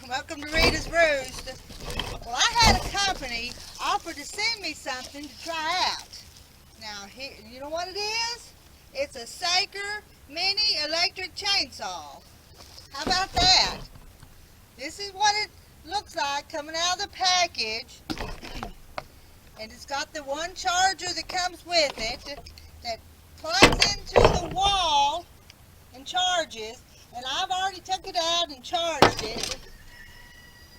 Welcome to Rita's Roost. Well, I had a company offer to send me something to try out. Now, here, you know what it is? It's a Saker mini electric chainsaw. How about that? This is what it looks like coming out of the package. And it's got the one charger that comes with it that plugs into the wall and charges. And I've already took it out and charged it.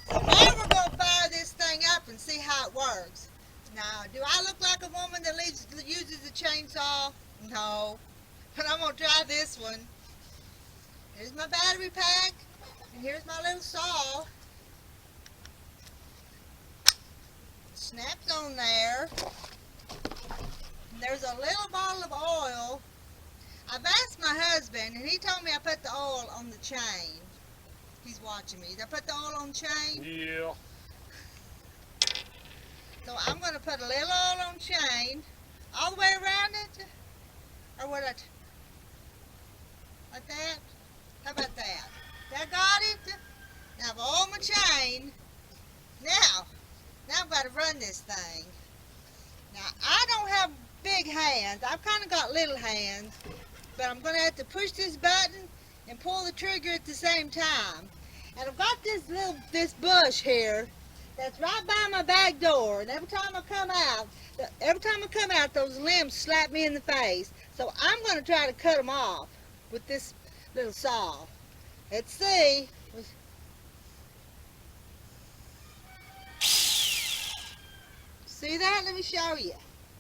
So now we're going to fire this thing up and see how it works. Now, do I look like a woman that uses a chainsaw? No. But I'm going to try this one. Here's my battery pack. And here's my little saw. Snaps on there. And there's a little bottle of oil. I've asked my husband, and he told me I put the oil on the chain. He's watching me. Did I put the oil on the chain? Yeah. So I'm going to put a little oil on chain all the way around it. Or what? Like that? How about that? That got it? Now I've oiled my chain. Now I've got to run this thing. Now I don't have big hands. I've kind of got little hands. But I'm going to have to push this button and pull the trigger at the same time. And I've got this bush here that's right by my back door. And every time I come out, those limbs slap me in the face. So I'm going to try to cut them off with this little saw. Let's see. See that? Let me show you.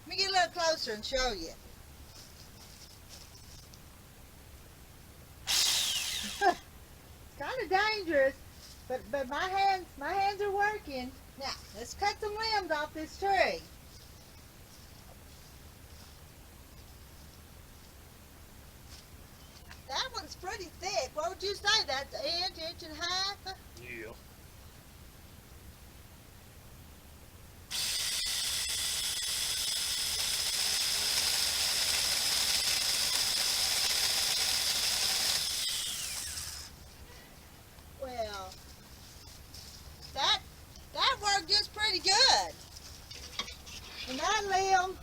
Let me get a little closer and show you. Kind of dangerous, but my hands are working. Now let's cut some limbs off this tree. That one's pretty thick. What would you say? That's an inch and a half? Yeah. Well, that worked just pretty good. And that limb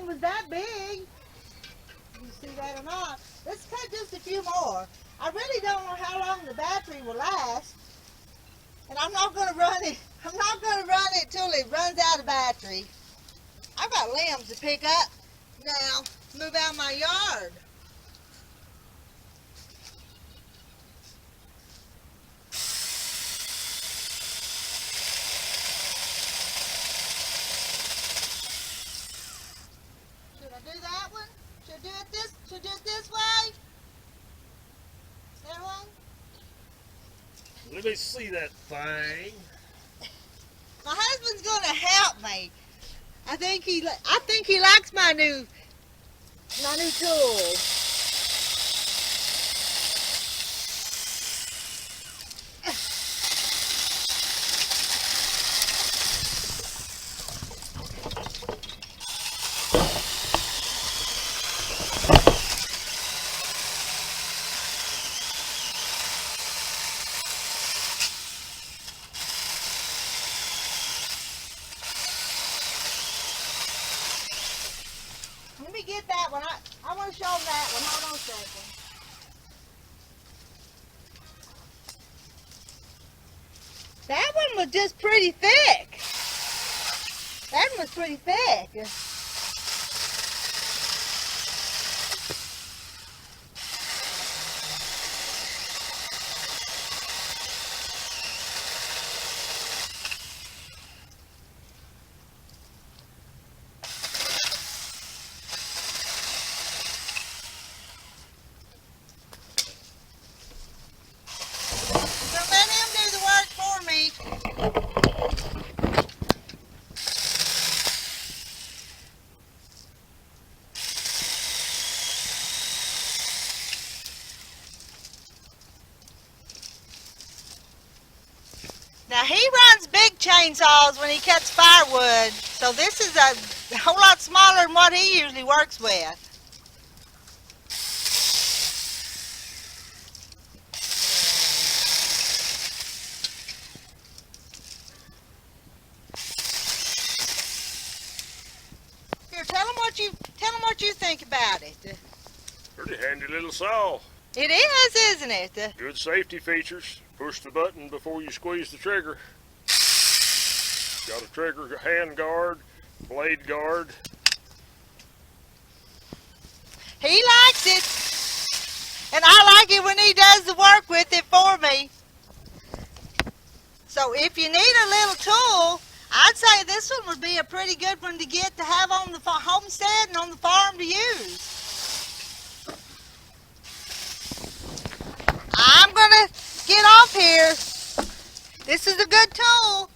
was that big. You see that or not? Let's cut just a few more. I really don't know how long the battery will last. And I'm not going to run it. I'm not going to run it till it runs out of battery. I've got limbs to pick up. Now, move out my yard. Do that one? Should I do it this way? That one? Let me see that thing. My husband's gonna help me. I think he likes my new tool. Let me get that one. I want to show them that one. Hold on a second. That one was just pretty thick. That one was pretty thick. Now he runs big chainsaws when he cuts firewood, so this is a whole lot smaller than what he usually works with. you think about it? Pretty handy little saw. It is, isn't it? Good safety features. Push the button before you squeeze the trigger. Got a trigger hand guard, blade guard. He likes it. And I like it when he does the work with it for me. So if you need a little tool, I'd say this one would be a pretty good one to get to have on the homestead and on the farm to use. I'm going to get off here. This is a good tool.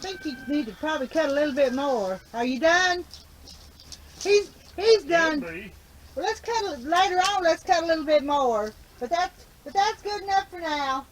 I think you need to probably cut a little bit more. Are you done? He's done. Well, let's cut later on. Let's cut a little bit more. But that's good enough for now.